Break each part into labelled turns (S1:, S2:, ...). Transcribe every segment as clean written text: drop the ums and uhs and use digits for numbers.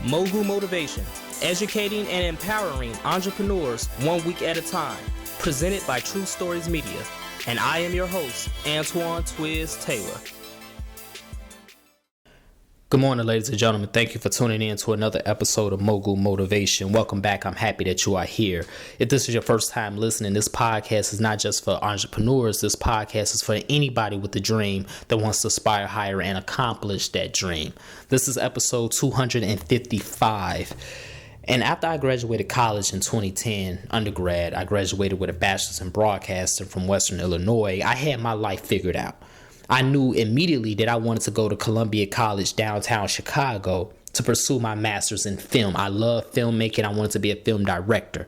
S1: Mogul Motivation, educating and empowering entrepreneurs 1 week at a time. Presented by True Stories Media. And I am your host, Antoine Twiz Taylor. Good morning, ladies and gentlemen. Thank you for tuning in to another episode of Mogul Motivation. Welcome back. I'm happy that you are here. If this is your first time listening, this podcast is not just for entrepreneurs. This podcast is for anybody with a dream that wants to aspire higher and accomplish that dream. This is episode 255. And after I graduated college in 2010, undergrad, I graduated with a bachelor's in broadcasting from Western Illinois. I had my life figured out. I knew immediately that I wanted to go to Columbia College downtown Chicago to pursue my master's in film. I love filmmaking. I wanted to be a film director.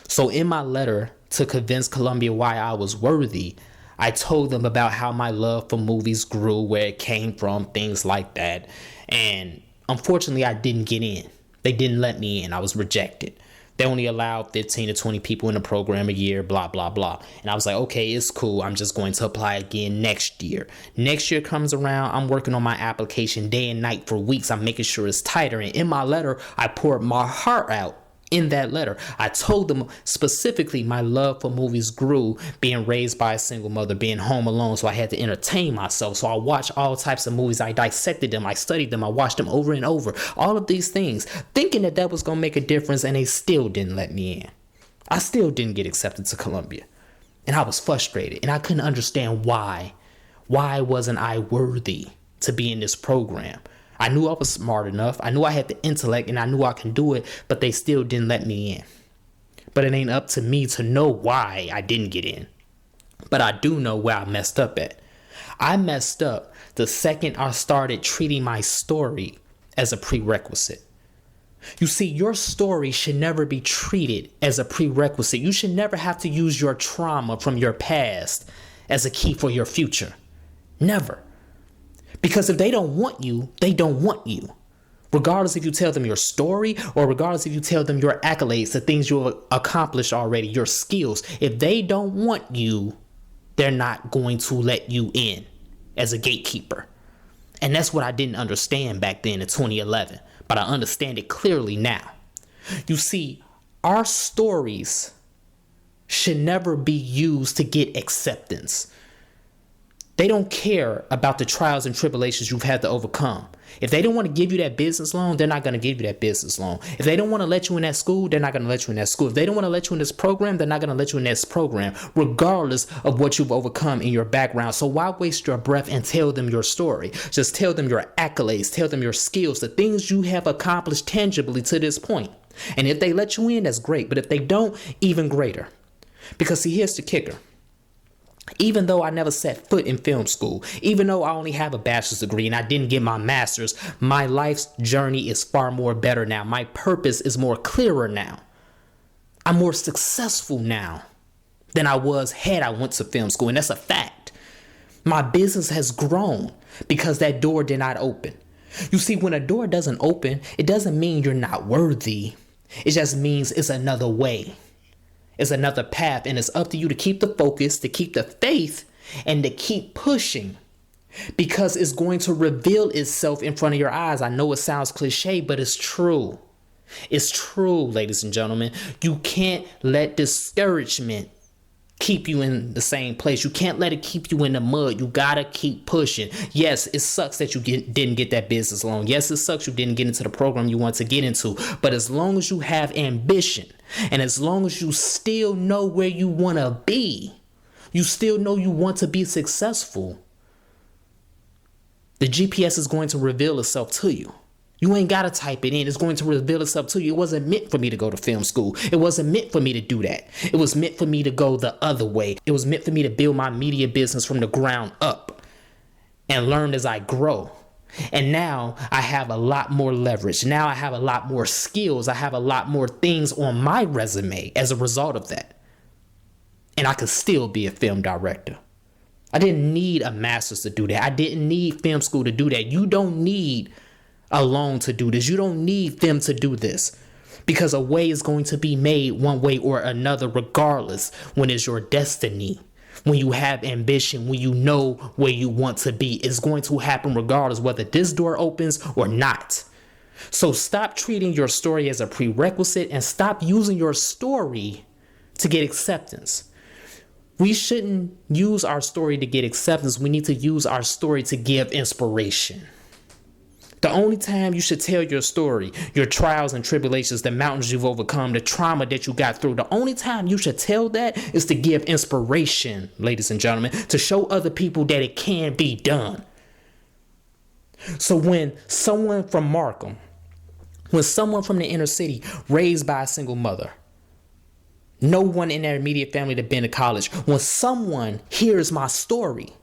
S1: So in my letter to convince Columbia why I was worthy, I told them about how my love for movies grew, where it came from, things like that. And unfortunately, I didn't get in. They didn't let me in. I was rejected. They only allowed 15 to 20 people in the program a year, blah, blah, blah. And I was like, okay, it's cool. I'm just going to apply again next year. Next year comes around. I'm working on my application day and night for weeks. I'm making sure it's tighter. And in my letter, I poured my heart out. In that letter, I told them specifically my love for movies grew being raised by a single mother, being home alone. So I had to entertain myself. So I watched all types of movies. I dissected them. I studied them. I watched them over and over. All of these things, thinking that was going to make a difference. And they still didn't let me in. I still didn't get accepted to Columbia. And I was frustrated. And I couldn't understand why. Why wasn't I worthy to be in this program? I knew I was smart enough. I knew I had the intellect and I knew I can do it, but they still didn't let me in. But it ain't up to me to know why I didn't get in. But I do know where I messed up at. I messed up the second I started treating my story as a prerequisite. You see, your story should never be treated as a prerequisite. You should never have to use your trauma from your past as a key for your future. Never. Because if they don't want you, they don't want you. Regardless if you tell them your story or regardless if you tell them your accolades, the things you've accomplished already, your skills. If they don't want you, they're not going to let you in as a gatekeeper. And that's what I didn't understand back then in 2011. But I understand it clearly now. You see, our stories should never be used to get acceptance. They don't care about the trials and tribulations you've had to overcome. If they don't want to give you that business loan, they're not going to give you that business loan. If they don't want to let you in that school, they're not going to let you in that school. If they don't want to let you in this program, they're not going to let you in this program, regardless of what you've overcome in your background. So why waste your breath and tell them your story? Just tell them your accolades, tell them your skills, the things you have accomplished tangibly to this point. And if they let you in, that's great. But if they don't, even greater. Because see, here's the kicker. Even though I never set foot in film school, even though I only have a bachelor's degree and I didn't get my master's, my life's journey is far more better now. My purpose is more clearer now. I'm more successful now than I was had I went to film school. And that's a fact. My business has grown because that door did not open. You see, when a door doesn't open, it doesn't mean you're not worthy. It just means it's another way. It's another path, and it's up to you to keep the focus, to keep the faith, and to keep pushing because it's going to reveal itself in front of your eyes. I know it sounds cliche, but it's true. It's true, ladies and gentlemen. You can't let discouragement keep you in the same place. You can't let it keep you in the mud. You gotta keep pushing. Yes, it sucks that you didn't get that business loan. Yes, it sucks you didn't get into the program you want to get into. But as long as you have ambition and as long as you still know where you want to be, you still know you want to be successful, the GPS is going to reveal itself to you. You ain't got to type it in. It's going to reveal itself to you. It wasn't meant for me to go to film school. It wasn't meant for me to do that. It was meant for me to go the other way. It was meant for me to build my media business from the ground up and learn as I grow. And now I have a lot more leverage. Now I have a lot more skills. I have a lot more things on my resume as a result of that. And I could still be a film director. I didn't need a master's to do that. I didn't need film school to do that. You don't need a loan to do this. You don't need them to do this because a way is going to be made one way or another regardless when it's your destiny. when you have ambition, when you know where you want to be, it's going to happen regardless whether this door opens or not. So stop treating your story as a prerequisite and stop using your story to get acceptance. We shouldn't use our story to get acceptance. We need to use our story to give inspiration. The only time you should tell your story, your trials and tribulations, the mountains you've overcome, the trauma that you got through, the only time you should tell that is to give inspiration, ladies and gentlemen, to show other people that it can be done. So when someone from Markham, when someone from the inner city, raised by a single mother, no one in their immediate family that been to college, when someone hears my story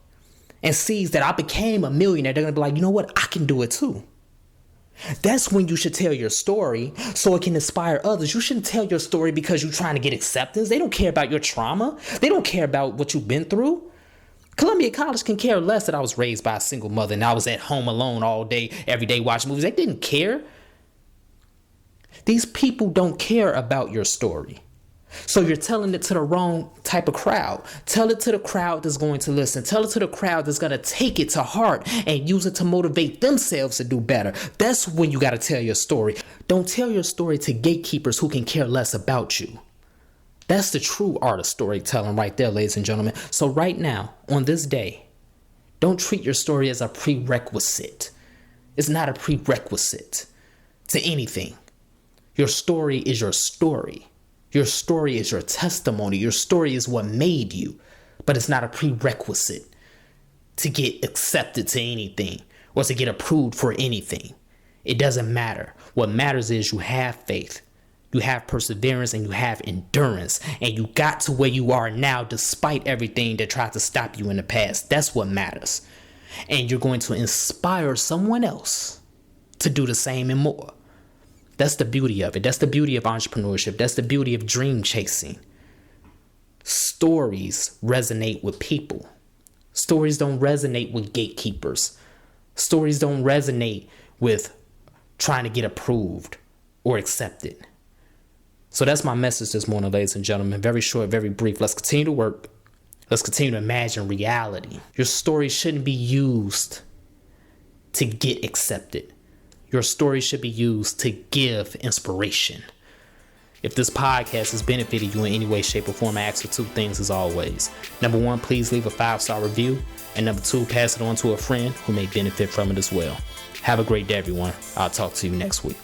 S1: and sees that I became a millionaire, they're going to be like, you know what? I can do it too. That's when you should tell your story so it can inspire others. You shouldn't tell your story because you're trying to get acceptance. They don't care about your trauma. They don't care about what you've been through. Columbia College can care less that I was raised by a single mother and I was at home alone all day, every day watching movies. They didn't care. These people don't care about your story. So you're telling it to the wrong type of crowd. Tell it to the crowd that's going to listen. Tell it to the crowd that's going to take it to heart and use it to motivate themselves to do better. That's when you got to tell your story. Don't tell your story to gatekeepers who can care less about you. That's the true art of storytelling right there, ladies and gentlemen. So right now, on this day, don't treat your story as a prerequisite. It's not a prerequisite to anything. Your story is your story. Your story is your testimony. Your story is what made you, but it's not a prerequisite to get accepted to anything or to get approved for anything. It doesn't matter. What matters is you have faith, you have perseverance, and you have endurance, and you got to where you are now despite everything that tried to stop you in the past. That's what matters. And you're going to inspire someone else to do the same and more. That's the beauty of it. That's the beauty of entrepreneurship. That's the beauty of dream chasing. Stories resonate with people. Stories don't resonate with gatekeepers. Stories don't resonate with trying to get approved or accepted. So that's my message this morning, ladies and gentlemen. Very short, very brief. Let's continue to work. Let's continue to imagine reality. Your story shouldn't be used to get accepted. Your story should be used to give inspiration. If this podcast has benefited you in any way, shape, or form, I ask for two things as always. Number one, please leave a 5-star review. And number two, pass it on to a friend who may benefit from it as well. Have a great day, everyone. I'll talk to you next week.